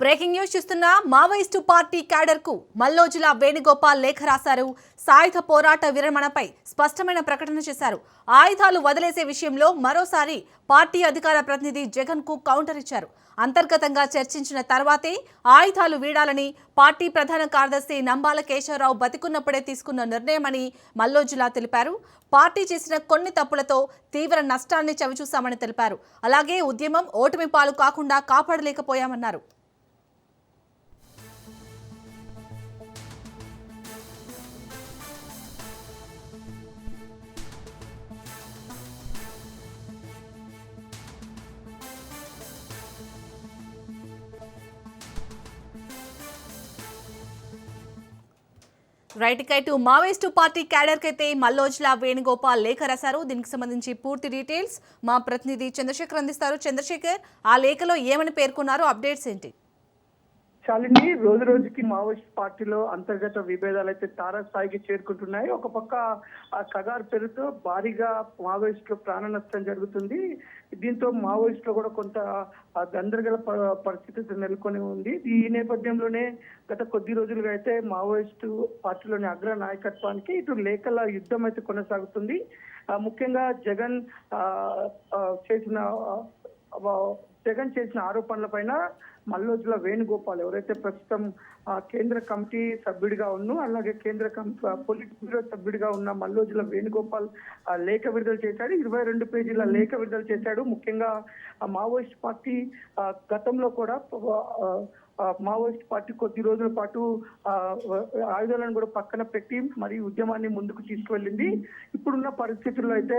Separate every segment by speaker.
Speaker 1: Breaking news చూస్తున్న Maoist party cadre కు మల్లోజుల వేణుగోపాల్ లేఖ రాశారు. సాయుధ పోరాట విరమణపై స్పష్టమైన ప్రకటన చేశారు. ఆయుధాలు వదిలేసే విషయంలో మరోసారి పార్టీ అధికార ప్రతినిధి జగన్ కు కౌంటర్ ఇచ్చారు. అంతర్గతంగా చర్చించిన తర్వాతే ఆయుధాలు వీడాలని పార్టీ ప్రధాన కార్యదర్శి నంబాల కేశవరావు బతికున్నప్పుడే తీసుకున్న నిర్ణయమని మల్లోజుల తెలిపారు. పార్టీ చేసిన కొన్ని తప్పులతో తీవ్ర నష్టాన్ని చవిచూశామని తెలిపారు. అలాగే ఉద్యమం ఓటమి పాలు కాకుండా కాపాడలేకపోయామన్నారు. రైట్ ఇటు మావోయిస్టు పార్టీ క్యాడర్ కైతే మల్లోజుల వేణుగోపాల్ లేఖ రాశారు. దీనికి సంబంధించి పూర్తి డీటెయిల్స్ మా ప్రతినిధి చంద్రశేఖర్ అందిస్తారు. చంద్రశేఖర్, ఆ లేఖలో ఏమని పేర్కొన్నారు, అప్డేట్స్ ఏంటి?
Speaker 2: శాలిని, రోజు రోజుకి మావోయిస్ట్ పార్టీలో అంతర్గత విభేదాలు అయితే తారాస్థాయికి చేరుకుంటున్నాయి. ఒక పక్క ఆ కగారు పేరుతో భారీగా మావోయిస్టులు ప్రాణ నష్టం జరుగుతుంది. దీంతో మావోయిస్టులు కూడా కొంత గందరగోళ పరిస్థితి నెలకొని ఉంది. ఈ నేపథ్యంలోనే గత కొద్ది రోజులుగా అయితే మావోయిస్టు పార్టీలోని అగ్ర నాయకత్వానికి ఇటు లేఖల యుద్ధం అయితే కొనసాగుతుంది. ముఖ్యంగా జగన్ చేసిన ఆరోపణల పైన మల్లోజుల వేణుగోపాల్ ఎవరైతే ప్రస్తుతం కేంద్ర కమిటీ సభ్యుడిగా అలాగే కేంద్ర పొలిట్ బ్యూరో సభ్యుడిగా ఉన్న మల్లోజుల వేణుగోపాల్ లేఖ విడుదల చేశాడు. 22 పేజీల లేఖ విడుదల చేశాడు. ముఖ్యంగా మావోయిస్ట్ పార్టీ గతంలో కూడా మావోయిస్ట్ పార్టీ కొద్ది రోజుల పాటు ఆయుధాలను కూడా పక్కన పెట్టి మరి ఉద్యమాన్ని ముందుకు తీసుకువెళ్ళింది. ఇప్పుడున్న పరిస్థితుల్లో అయితే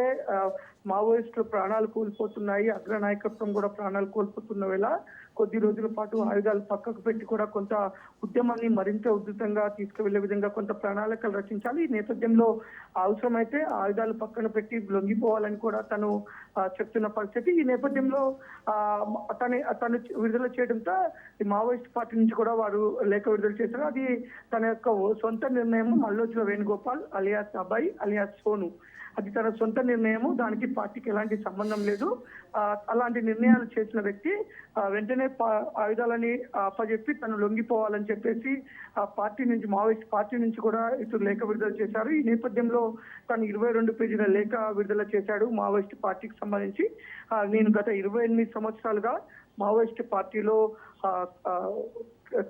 Speaker 2: మావోయిస్టులు ప్రాణాలు కోల్పోతున్నాయి, అగ్ర నాయకత్వం కూడా ప్రాణాలు కోల్పోతున్న వేళ కొద్ది రోజుల పాటు ఆయుధాలు పక్కకు పెట్టి కూడా కొంత ఉద్యమాన్ని మరింత ఉధృతంగా తీసుకువెళ్లే విధంగా కొంత ప్రణాళికలు రచించాలి. ఈ నేపథ్యంలో అవసరమైతే ఆయుధాలు పక్కన పెట్టి లొంగిపోవాలని కూడా తను చెప్తున్న పరిస్థితి. ఈ నేపథ్యంలో తను విడుదల చేయడంతో ఈ మావోయిస్ట్ పార్టీ నుంచి కూడా వారు లేఖ విడుదల చేశారు. అది తన యొక్క సొంత నిర్ణయం. మల్లోజుల వేణుగోపాల్ అలియాస్ అబ్బాయి అలియాస్ సోను, అది తన సొంత నిర్ణయము, దానికి పార్టీకి ఎలాంటి సంబంధం లేదు. అలాంటి నిర్ణయాలు చేసిన వ్యక్తి వెంటనే ఆయుధాలని అప్పచెప్పి తను లొంగిపోవాలని చెప్పేసి పార్టీ నుంచి మావోయిస్ట్ పార్టీ నుంచి కూడా ఇటు లేఖ విడుదల చేశారు. ఈ నేపథ్యంలో తను 22 పేజీల లేఖ విడుదల చేశాడు మావోయిస్ట్ పార్టీకి సంబంధించి. నేను గత 28 సంవత్సరాలుగా మావోయిస్ట్ పార్టీలో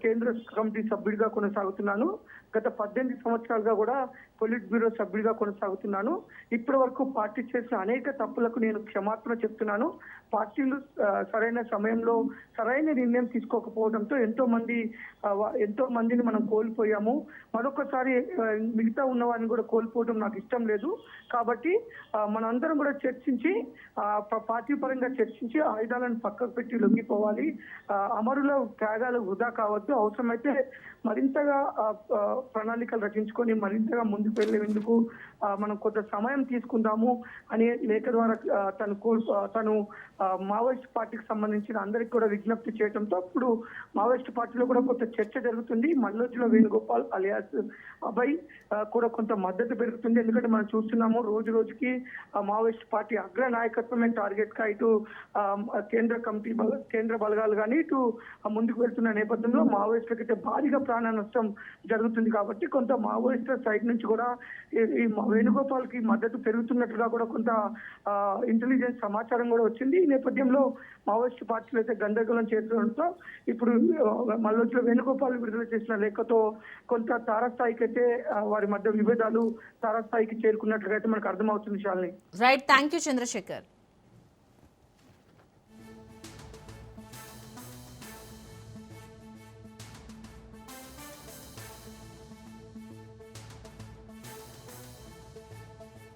Speaker 2: కేంద్ర కమిటీ సభ్యుడిగా కొనసాగుతున్నాను. గత 18 సంవత్సరాలుగా కూడా పొలిట్ బ్యూరో సభ్యుడిగా కొనసాగుతున్నాను. ఇప్పటి వరకు పార్టీ చేసిన అనేక తప్పులకు నేను క్షమాపణ చెప్తున్నాను. పార్టీలు సరైన సమయంలో సరైన నిర్ణయం తీసుకోకపోవడంతో ఎంతో మందిని మనం కోల్పోయాము. మరొకసారి మిగతా ఉన్న వారిని కూడా కోల్పోవడం నాకు ఇష్టం లేదు. కాబట్టి మనందరం కూడా చర్చించి పార్టీ పరంగా చర్చించి ఆయుధాలను పక్కకు పెట్టి లొంగిపోవాలి. అమరుల త్యాగాలు వృధా కావద్దు. అవసరమైతే మరింతగా ప్రణాళికలు రచించుకొని మరింతగా ముందుకు వెళ్లేందుకు మనం కొంత సమయం తీసుకుందాము అనే లేఖ ద్వారా తను మావోయిస్ట్ పార్టీకి సంబంధించిన అందరికి కూడా విజ్ఞప్తి చేయడంతో ఇప్పుడు మావోయిస్ట్ పార్టీలో కూడా కొంత చర్చ జరుగుతుంది. మల్లోజుల వేణుగోపాల్ అలియాస్ అబ్బాయి కూడా కొంత మద్దతు పెరుగుతుంది. ఎందుకంటే మనం చూస్తున్నాము రోజు రోజుకి మావోయిస్ట్ పార్టీ అగ్ర నాయకత్వమే టార్గెట్ గా ఇటు కేంద్ర కమిటీ కేంద్ర బలగాలు కానీ ఇటు ముందుకు వెళ్తున్న నేపథ్యంలో మావోయిస్టులకు అయితే భారీగా ప్రాణ నష్టం జరుగుతుంది. కాబట్టి కొంత మావోయిస్టుల సైడ్ నుంచి కూడా ఈ వేణుగోపాల్ కి మద్దతు పెరుగుతున్నట్టుగా కూడా కొంత ఇంటెలిజెన్స్ సమాచారం కూడా వచ్చింది. ఈ నేపథ్యంలో మావోయిస్టు పార్టీలు అయితే గందరగోళం చేస్తుండటంతో ఇప్పుడు మల్లోజుల వేణుగోపాల్ విడుదల చేసిన లేఖతో కొంత తారాస్థాయికి అయితే వారి మధ్య విభేదాలు తారాస్థాయికి చేరుకున్నట్లుగా అయితే మనకు అర్థమవుతుంది. Shalini,
Speaker 1: right, thank you Chandrasekhar.